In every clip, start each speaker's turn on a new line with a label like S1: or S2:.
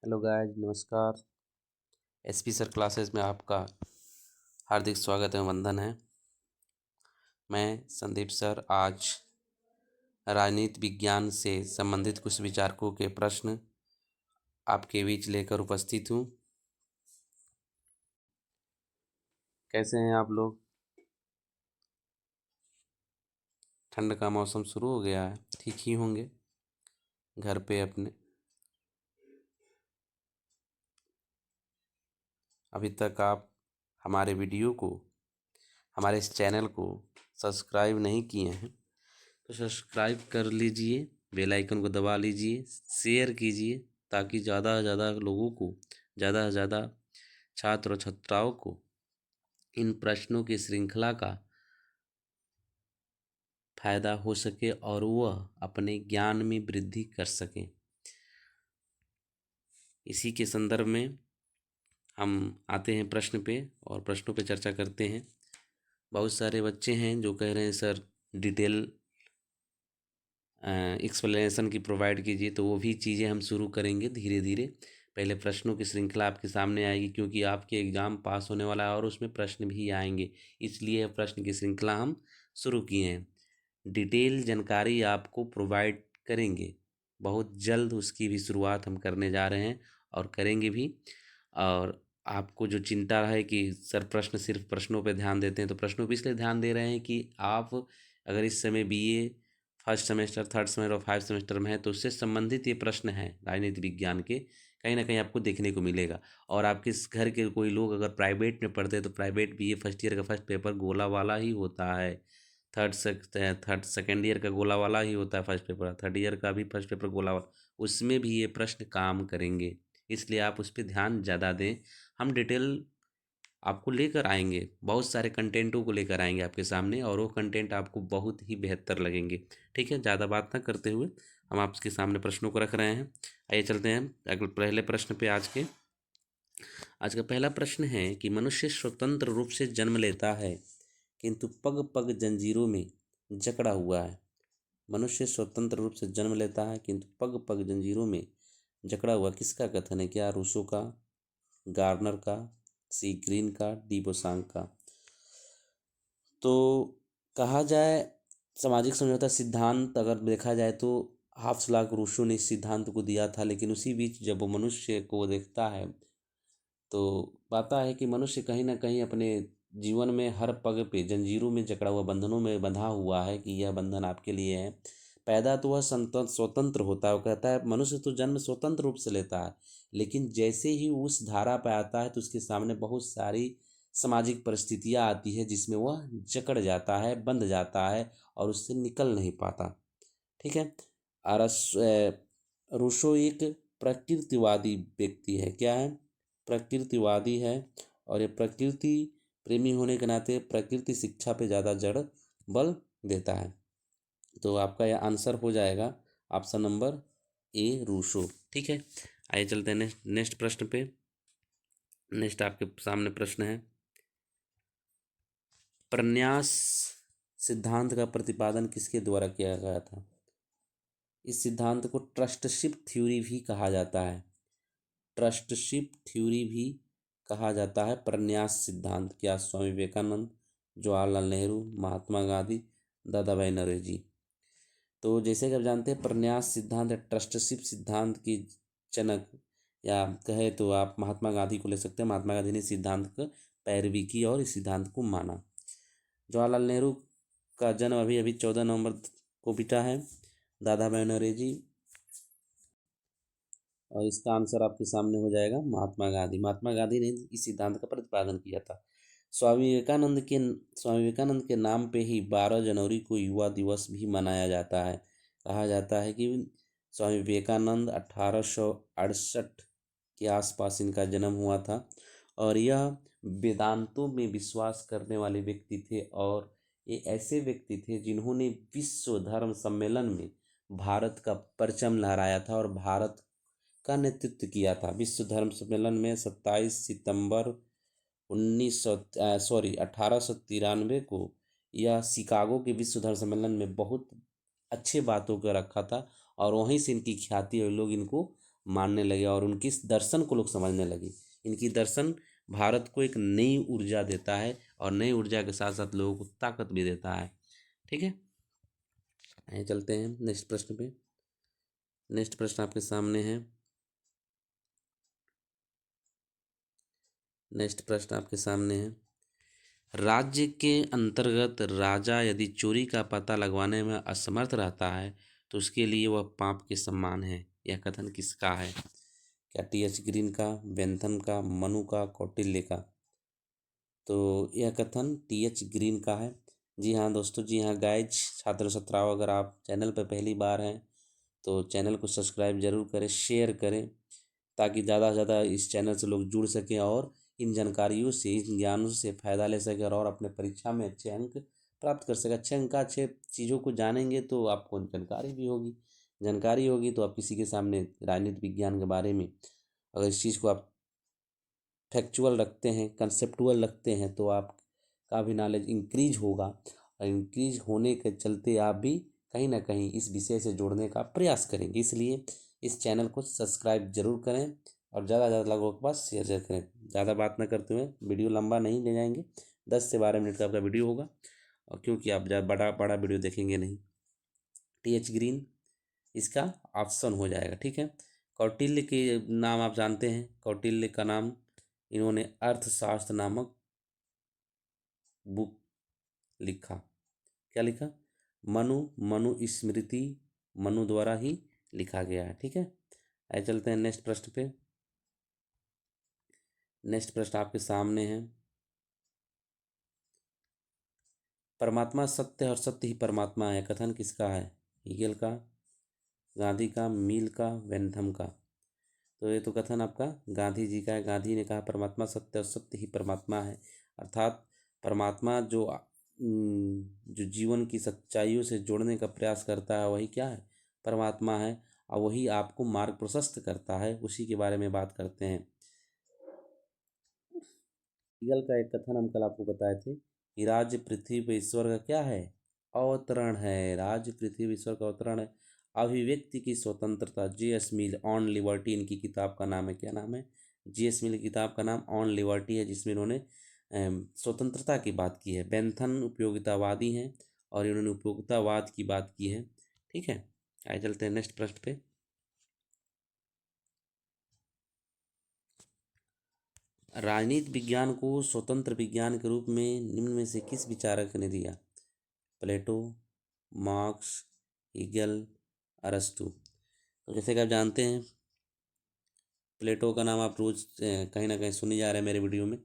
S1: Hello guys, नमस्कार। SP sir classes में आपका हार्दिक स्वागत है, वंदन है। मैं संदीप सर आज राजनीति विज्ञान से संबंधित कुछ विचारकों के प्रश्न आपके बीच लेकर उपस्थित हूँ। कैसे हैं आप लोग? ठंड का मौसम शुरू हो गया है, ठीक ही होंगे घर पे अपने। अभी तक आप हमारे वीडियो को, हमारे इस चैनल को सब्सक्राइब नहीं किए हैं तो सब्सक्राइब कर लीजिए, बेल आइकन को दबा लीजिए, शेयर कीजिए ताकि ज़्यादा से ज़्यादा लोगों को, ज़्यादा से ज़्यादा छात्र और छात्राओं को इन प्रश्नों की श्रृंखला का फायदा हो सके और वह अपने ज्ञान में वृद्धि कर सकें। इसी के संदर्भ में हम आते हैं प्रश्न पे और प्रश्नों पे चर्चा करते हैं। बहुत सारे बच्चे हैं जो कह रहे हैं सर डिटेल एक्सप्लेनेशन की प्रोवाइड कीजिए, तो वो भी चीज़ें हम शुरू करेंगे धीरे धीरे। पहले प्रश्नों की श्रृंखला आपके सामने आएगी क्योंकि आपके एग्ज़ाम पास होने वाला है और उसमें प्रश्न भी आएंगे, इसलिए प्रश्न की श्रृंखला हम शुरू किए हैं। डिटेल जानकारी आपको प्रोवाइड करेंगे, बहुत जल्द उसकी भी शुरुआत हम करने जा रहे हैं और करेंगे भी। और आपको जो चिंता है कि सर प्रश्न सिर्फ प्रश्नों पे ध्यान देते हैं, तो प्रश्नों पे इसलिए ध्यान दे रहे हैं कि आप अगर इस समय BA first semester, third semester और 5 सेमेस्टर में है तो उससे संबंधित ये प्रश्न हैं राजनीति विज्ञान के, कहीं ना कहीं आपको देखने को मिलेगा। और आपके इस घर के कोई लोग अगर प्राइवेट में पढ़ते हैं तो प्राइवेट बीए फर्स्ट ईयर का फर्स्ट पेपर गोला वाला ही होता है, थर्ड सेकेंड ईयर का गोला वाला ही होता है फर्स्ट पेपर, थर्ड ईयर का भी फर्स्ट पेपर गोला वाला, उसमें भी ये प्रश्न काम करेंगे। इसलिए आप उस पर ध्यान ज़्यादा दें। हम डिटेल आपको लेकर आएंगे, बहुत सारे कंटेंटों को लेकर आएंगे आपके सामने और वो कंटेंट आपको बहुत ही बेहतर लगेंगे। ठीक है, ज़्यादा बात ना करते हुए हम आपके सामने प्रश्नों को रख रहे हैं। आइए चलते हैं अगले पहले प्रश्न पे। आज का पहला प्रश्न है कि मनुष्य स्वतंत्र रूप से जन्म लेता है किंतु पग पग जंजीरों में जकड़ा हुआ है। मनुष्य स्वतंत्र रूप से जन्म लेता है किंतु पग पग जंजीरों में जकड़ा हुआ, किसका कथन है? क्या रूसो का, गार्नर का, सी ग्रीन का, डी बोसांग का? तो कहा जाए सामाजिक समझौता सिद्धांत अगर देखा जाए तो हाफ्स रूसो ने इस सिद्धांत को दिया था, लेकिन उसी बीच जब वो मनुष्य को देखता है तो पाता है कि मनुष्य कहीं ना कहीं अपने जीवन में हर पग पे जंजीरों में जकड़ा हुआ, बंधनों में बंधा हुआ है कि यह बंधन आपके लिए है। पैदा तो वह स्वतंत्र होता है, वो कहता है मनुष्य तो जन्म स्वतंत्र रूप से लेता है, लेकिन जैसे ही उस धारा पे आता है तो उसके सामने बहुत सारी सामाजिक परिस्थितियाँ आती है जिसमें वह जकड़ जाता है, बंध जाता है और उससे निकल नहीं पाता। ठीक है। रूसो एक प्रकृतिवादी व्यक्ति है। क्या है? प्रकृतिवादी है। और ये प्रकृति प्रेमी होने के नाते प्रकृति शिक्षा पे ज़्यादा जड़ बल देता है। तो आपका यह आंसर हो जाएगा ऑप्शन नंबर ए, रूसो। ठीक है, आइए चलते हैं नेक्स्ट प्रश्न पे। नेक्स्ट आपके सामने प्रश्न है, प्रन्यास सिद्धांत का प्रतिपादन किसके द्वारा किया गया था? इस सिद्धांत को ट्रस्टशिप थ्योरी भी कहा जाता है। ट्रस्टशिप थ्योरी भी कहा जाता है प्रन्यास सिद्धांत। क्या? स्वामी विवेकानंद, जवाहरलाल नेहरू, महात्मा गांधी, दादा भाई नौरोजी। तो जैसे कि आप जानते हैं प्रन्यास सिद्धांत या ट्रस्टशिप सिद्धांत की जनक या कहे तो आप महात्मा गांधी को ले सकते हैं। महात्मा गांधी ने सिद्धांत का पैरवी की और इस सिद्धांत को माना। जवाहरलाल नेहरू का जन्म अभी अभी 14 नवंबर को बीता है। दादा भाई नौरोजी, और इसका आंसर आपके सामने हो जाएगा महात्मा गांधी। महात्मा गांधी ने इस सिद्धांत का प्रतिपादन किया था। स्वामी विवेकानंद के नाम पे ही 12 जनवरी को युवा दिवस भी मनाया जाता है। कहा जाता है कि स्वामी विवेकानंद 1868 के आसपास इनका जन्म हुआ था और यह वेदांतों में विश्वास करने वाले व्यक्ति थे और ये ऐसे व्यक्ति थे जिन्होंने विश्व धर्म सम्मेलन में भारत का परचम लहराया था और भारत का नेतृत्व किया था। विश्व धर्म सम्मेलन में 27 सितंबर 1893 को यह शिकागो के विश्व धर्म सम्मेलन में बहुत अच्छे बातों को रखा था और वहीं से इनकी ख्याति और लोग इनको मानने लगे और उनकी इस दर्शन को लोग समझने लगे। इनकी दर्शन भारत को एक नई ऊर्जा देता है और नई ऊर्जा के साथ साथ लोगों को ताकत भी देता है। ठीक है, आइए चलते हैं नेक्स्ट प्रश्न पे। नेक्स्ट प्रश्न आपके सामने है। नेक्स्ट प्रश्न आपके सामने है। राज्य के अंतर्गत राजा यदि चोरी का पता लगवाने में असमर्थ रहता है तो उसके लिए वह पाप के समान है। यह कथन किसका है? क्या टी.एच. ग्रीन का, बेंथम का, मनु का, कौटिल्य का? तो यह कथन टी.एच. ग्रीन का है। जी हाँ दोस्तों, जी हाँ गाइज, छात्र छात्राओं, अगर आप चैनल पर पहली बार हैं तो चैनल को सब्सक्राइब जरूर करें, शेयर करें, ताकि ज़्यादा से ज़्यादा इस चैनल से लोग जुड़ सकें और इन जानकारियों से, इन ज्ञानों से फ़ायदा ले सकें और अपने परीक्षा में अच्छे अंक प्राप्त कर सकें। अच्छे अंक, अच्छे चीज़ों को जानेंगे तो आपको जानकारी भी होगी, जानकारी होगी तो आप किसी के सामने राजनीति विज्ञान के बारे में अगर इस चीज़ को आप फैक्चुअल रखते हैं, कंसेप्टुअल रखते हैं, तो आपका भी नॉलेज इंक्रीज होगा और इंक्रीज होने के चलते आप भी कहीं ना कहीं इस विषय से जोड़ने का प्रयास करेंगे। इसलिए इस चैनल को सब्सक्राइब जरूर करें और ज़्यादा से ज़्यादा लोगों के पास शेयर करें। ज़्यादा बात ना करते हुए वीडियो लंबा नहीं ले जाएंगे, 10 से 12 मिनट का आपका वीडियो होगा, और क्योंकि आप ज़्यादा बड़ा बड़ा वीडियो देखेंगे नहीं। टी.एच. ग्रीन इसका ऑप्शन हो जाएगा। ठीक है, कौटिल्य के नाम आप जानते हैं। कौटिल्य का नाम, इन्होंने अर्थशास्त्र नामक बुक लिखा। क्या लिखा? मनु स्मृति, मनु द्वारा ही लिखा गया है। ठीक है, आइए चलते हैं नेक्स्ट प्रश्न पे। नेक्स्ट प्रश्न आपके सामने है। परमात्मा सत्य है और सत्य ही परमात्मा है, कथन किसका है? हीगेल का, गांधी का, मिल का, बेंथम का? तो ये तो कथन आपका गांधी जी का है। गांधी ने कहा परमात्मा सत्य और सत्य ही परमात्मा है, अर्थात परमात्मा जो जीवन की सच्चाइयों से जोड़ने का प्रयास करता है वही क्या है? परमात्मा है, और वही आपको मार्ग प्रशस्त करता है। उसी के बारे में बात करते हैं। हीगल का एक कथन हम कल आपको बताए थे कि राज्य पृथ्वी पर ईश्वर का क्या है? अवतरण है। राज्य पृथ्वी पर ईश्वर का अवतरण है। अभिव्यक्ति की स्वतंत्रता, जे.एस. मिल, ऑन लिबर्टी इनकी किताब का नाम है। क्या नाम है? जे.एस. मिल की किताब का नाम ऑन लिबर्टी है, जिसमें इन्होंने स्वतंत्रता की बात की है। बेंथन उपयोगितावादी हैं और इन्होंने उपयोगितावाद की बात की है। ठीक है, आइए चलते हैं नेक्स्ट प्रश्न पे। राजनीति विज्ञान को स्वतंत्र विज्ञान के रूप में निम्न में से किस विचारक ने दिया? प्लेटो, मार्क्स, हीगल, अरस्तु? तो जैसे कि आप जानते हैं, प्लेटो का नाम आप रोज कहीं ना कहीं सुने जा रहे हैं मेरे वीडियो में।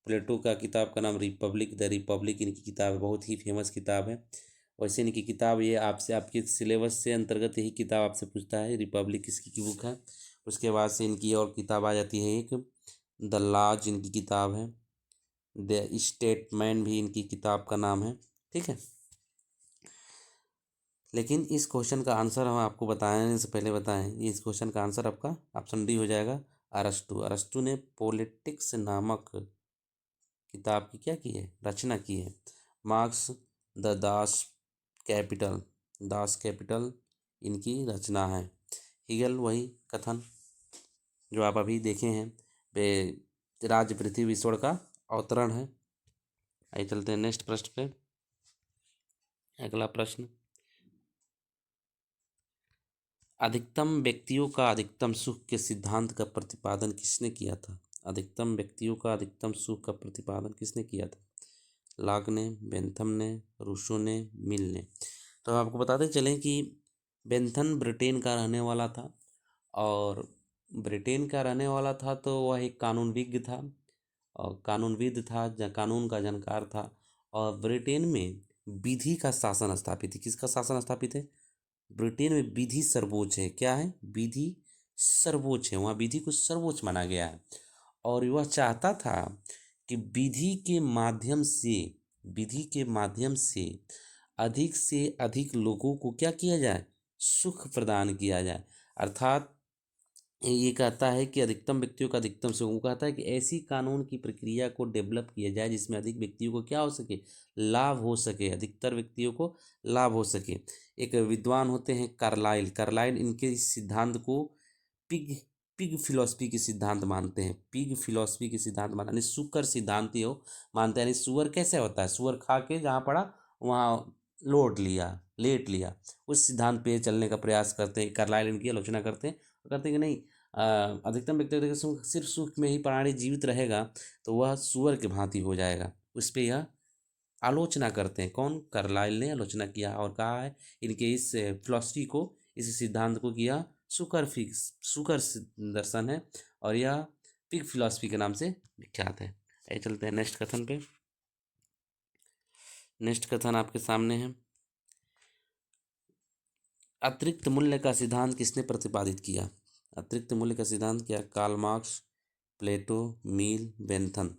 S1: प्लेटो का किताब का नाम रिपब्लिक, द रिपब्लिक इनकी किताब है, बहुत ही फेमस किताब है। वैसे इनकी किताब ये आपसे, आपके सिलेबस से अंतर्गत यही किताब आपसे पूछता है, रिपब्लिक किसकी की बुक है। उसके बाद से इनकी और किताब आ जाती है एक, द लॉज इनकी किताब है, द स्टेटमैन भी इनकी किताब का नाम है। ठीक है, लेकिन इस क्वेश्चन का आंसर हम आपको बताने से पहले बताएं, इस क्वेश्चन का आंसर आपका ऑप्शन डी हो जाएगा, अरस्तु। अरस्तु ने पॉलिटिक्स नामक किताब की क्या की है? रचना की है। Marks the Das Kapital, Das Kapital इनकी रचना है। हीगल वही कथन जो आप अभी देखे हैं, वे राज्य पृथ्वी ईश्वर का अवतरण है। आइए चलते हैं नेक्स्ट प्रश्न पे। अगला प्रश्न, अधिकतम व्यक्तियों का अधिकतम सुख के सिद्धांत का प्रतिपादन किसने किया था? अधिकतम व्यक्तियों का अधिकतम सुख का प्रतिपादन किसने किया था? लॉक ने, बेंथम ने, रूसो ने, मिल ने? तो आपको बताते चलें कि बेंथम ब्रिटेन का रहने वाला था, और ब्रिटेन का रहने वाला था तो वह एक कानूनविज्ञ था और कानूनविद था, कानून का जानकार था। और ब्रिटेन में विधि का शासन स्थापित है। किसका शासन स्थापित है? ब्रिटेन में विधि सर्वोच्च है। क्या है? विधि सर्वोच्च है, वहाँ विधि को सर्वोच्च माना गया है। और वह चाहता था कि विधि के माध्यम से अधिक लोगों को क्या किया जाए? सुख प्रदान किया जाए। अर्थात ये कहता है कि अधिकतम व्यक्तियों का अधिकतम सुख, वो कहता है कि ऐसी कानून की प्रक्रिया को डेवलप किया जाए जिसमें अधिक व्यक्तियों को क्या हो सके? लाभ हो सके, अधिकतर व्यक्तियों को लाभ हो सके। एक विद्वान होते हैं कार्लाइल, कार्लाइल इनके इस सिद्धांत को पिग पिग फिलॉसफी के सिद्धांत मानते हैं। पिग फिलॉसफी के सिद्धांत मानते यानी सुकर सिद्धांत ही हो मानते हैं। यानी सुअर कैसे होता है, सुअर खा के जहाँ पड़ा वहाँ लेट लिया, उस सिद्धांत पे चलने का प्रयास करते हैं। कार्लाइल इनकी आलोचना करते हैं, कहते हैं कि नहीं, अधिकतम व्यक्ति सिर्फ सुख में ही प्राणी जीवित रहेगा तो वह सुअर के भांति हो जाएगा। उस पर यह आलोचना करते हैं। कौन? कार्लाइल ने आलोचना किया और कहा है इनके इस फिलॉसफी को, इस सिद्धांत को किया सुकर दर्शन है और यह पिग फिलॉसफी के नाम से विख्यात है। आइए चलते हैं नेक्स्ट कथन पे। नेक्स्ट कथन आपके सामने है, अतिरिक्त मूल्य का सिद्धांत किसने प्रतिपादित किया? अतिरिक्त मूल्य का सिद्धांत क्या? कार्ल मार्क्स, प्लेटो, मील, बेंथन।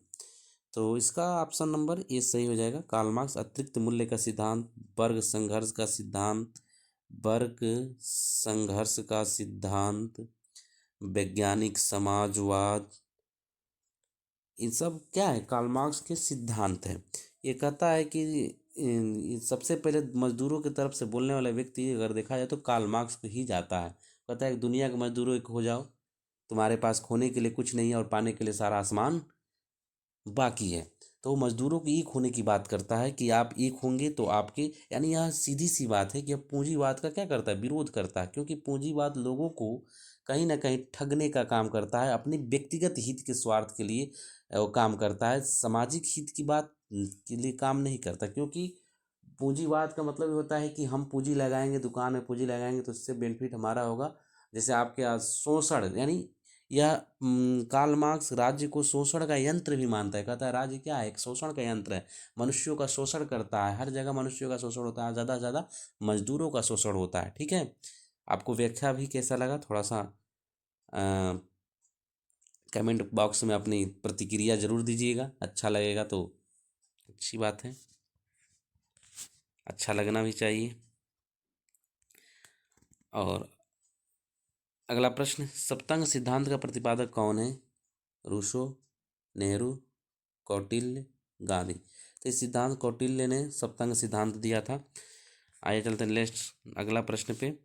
S1: तो इसका ऑप्शन नंबर ए सही हो जाएगा, कार्ल मार्क्स। अतिरिक्त मूल्य का सिद्धांत, वर्ग संघर्ष का सिद्धांत, वर्ग संघर्ष का सिद्धांत, वैज्ञानिक समाजवाद, इन सब क्या है? कार्ल मार्क्स के सिद्धांत है। ये कहता है कि सबसे पहले मजदूरों की तरफ से बोलने वाला व्यक्ति अगर देखा जाए तो कार्ल मार्क्स को ही जाता है। कहता है कि दुनिया के मजदूरों एक हो जाओ, तुम्हारे पास खोने के लिए कुछ नहीं है और पाने के लिए सारा आसमान बाकी है। तो मजदूरों की एक होने की बात करता है कि आप एक होंगे तो आपके, यानी यह सीधी सी बात है कि अब पूंजीवाद का क्या करता है? विरोध करता है, क्योंकि पूंजीवाद लोगों को कहीं ना कहीं ठगने का काम करता है, अपने व्यक्तिगत हित के स्वार्थ के लिए वो काम करता है, सामाजिक हित की बात के लिए काम नहीं करता। क्योंकि पूंजीवाद का मतलब होता है कि हम पूंजी लगाएंगे, दुकान में पूंजी लगाएंगे तो उससे बेनिफिट हमारा होगा। जैसे आपके यहाँ शोषण, यानी यह कार्ल मार्क्स राज्य को शोषण का यंत्र भी मानता है। कहता है राज्य क्या है? एक शोषण का यंत्र है, मनुष्यों का शोषण करता है, हर जगह मनुष्यों का शोषण होता है, ज़्यादा से ज़्यादा मजदूरों का शोषण होता है। ठीक है, आपको व्याख्या भी कैसा लगा थोड़ा सा कमेंट बॉक्स में अपनी प्रतिक्रिया जरूर दीजिएगा। अच्छा लगेगा तो अच्छी बात है, अच्छा लगना भी चाहिए। और अगला प्रश्न, सप्तंग सिद्धांत का प्रतिपादक कौन है? रूसो, नेहरू, कौटिल्य, गांधी। तो इस सिद्धांत कौटिल्य ने सप्तंग सिद्धांत दिया था। आइए चलते हैं नेक्स्ट अगला प्रश्न पे।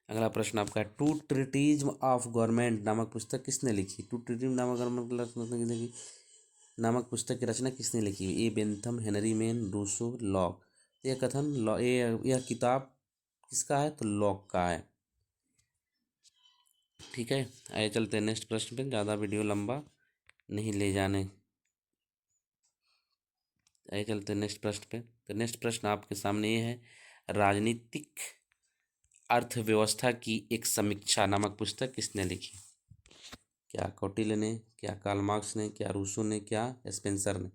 S1: अगला प्रश्न आपका, टू ट्रिटिज्म ऑफ गवर्नमेंट नामक पुस्तक किसने लिखी? टू ट्रिटिज्म नामक पुस्तक की रचना किसने लिखी? A Bentham, Henry Maine, Rousseau, Locke. यह कथन यह किताब किसका है? तो लॉक का है। ठीक है, आइए चलते हैं नेक्स्ट प्रश्न पे, ज़्यादा वीडियो लंबा नहीं ले जाने। आइए चलते हैं नेक्स्ट प्रश्न पे। तो नेक्स्ट प्रश्न आपके सामने ये है, राजनीतिक अर्थव्यवस्था की एक समीक्षा नामक पुस्तक किसने लिखी? क्या कौटिल्य ने, क्या कार्ल मार्क्स ने, क्या रूसो ने, क्या स्पेंसर ने?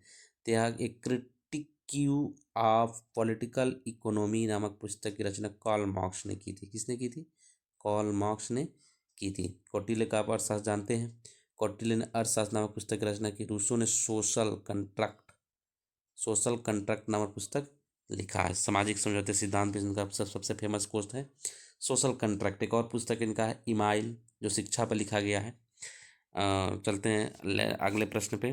S1: तो यह एक क्रिटिक्यू ऑफ पॉलिटिकल इकोनॉमी नामक पुस्तक की रचना कार्ल मार्क्स ने की थी। किसने की थी? कार्ल मार्क्स ने की थी। कौटिल्य का आप अर्थशास्त्र जानते हैं, कौटिल्य ने अर्थशास्त्र नामक पुस्तक की रचना की। रूसो ने सोशल कंट्रैक्ट नामक पुस्तक लिखा है। सामाजिक समझौते सिद्धांत भी इनका सबसे फेमस कोर्स है सोशल कंट्रैक्ट। एक और पुस्तक इनका है इमाइल, जो शिक्षा पर लिखा गया है। चलते हैं अगले प्रश्न पे।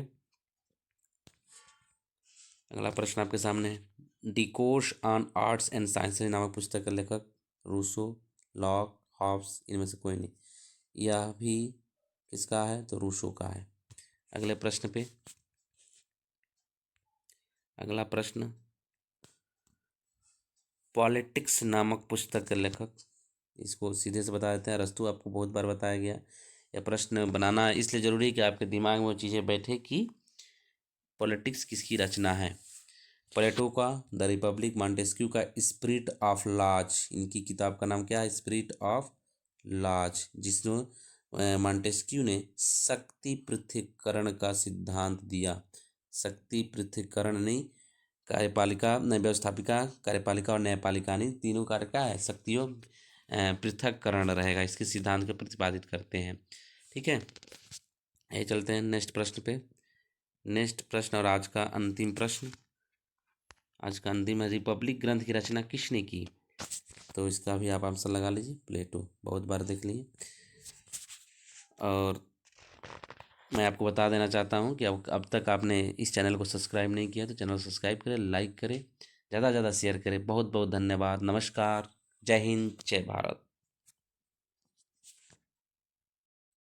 S1: अगला प्रश्न आपके सामने है, डिकोर्स ऑन आर्ट्स एंड साइंस नामक पुस्तक का लेखक रूसो, लॉक, हॉब्स, इनमें से कोई नहीं। यह भी किसका है? तो रूसो का है। अगले प्रश्न पे, अगला प्रश्न, पॉलिटिक्स नामक पुस्तक के लेखक, इसको सीधे से बता देते हैं, अरस्तू। आपको बहुत बार बताया गया। यह प्रश्न बनाना इसलिए ज़रूरी है कि आपके दिमाग में वो चीज़ें बैठे कि पॉलिटिक्स किसकी रचना है। प्लेटो का द रिपब्लिक, मॉन्टेस्क्यू का स्पिरिट ऑफ लॉज। इनकी किताब का नाम क्या है? स्पिरिट ऑफ लॉज, जिसमें मॉन्टेस्क्यू ने शक्ति पृथक्करण का सिद्धांत दिया। शक्ति पृथक्करण नहीं, कार्यपालिका नहीं, व्यवस्थापिका, कार्यपालिका और न्यायपालिका नहीं, तीनों कार्य क्या है? शक्तियों पृथक्करण रहेगा, इसके सिद्धांत को प्रतिपादित करते हैं। ठीक है, ये चलते हैं नेक्स्ट प्रश्न पे। नेक्स्ट प्रश्न और आज का अंतिम प्रश्न, आज का अंतिम है, रिपब्लिक ग्रंथ की रचना किसने की? तो इसका भी आप आंसर लगा लीजिए, प्लेटो। बहुत बार देख लिए। और मैं आपको बता देना चाहता हूँ कि अब तक आपने इस चैनल को सब्सक्राइब नहीं किया तो चैनल को सब्सक्राइब करें, लाइक करें, ज़्यादा से ज़्यादा शेयर करें। बहुत बहुत धन्यवाद, नमस्कार, जय हिंद, जय भारत।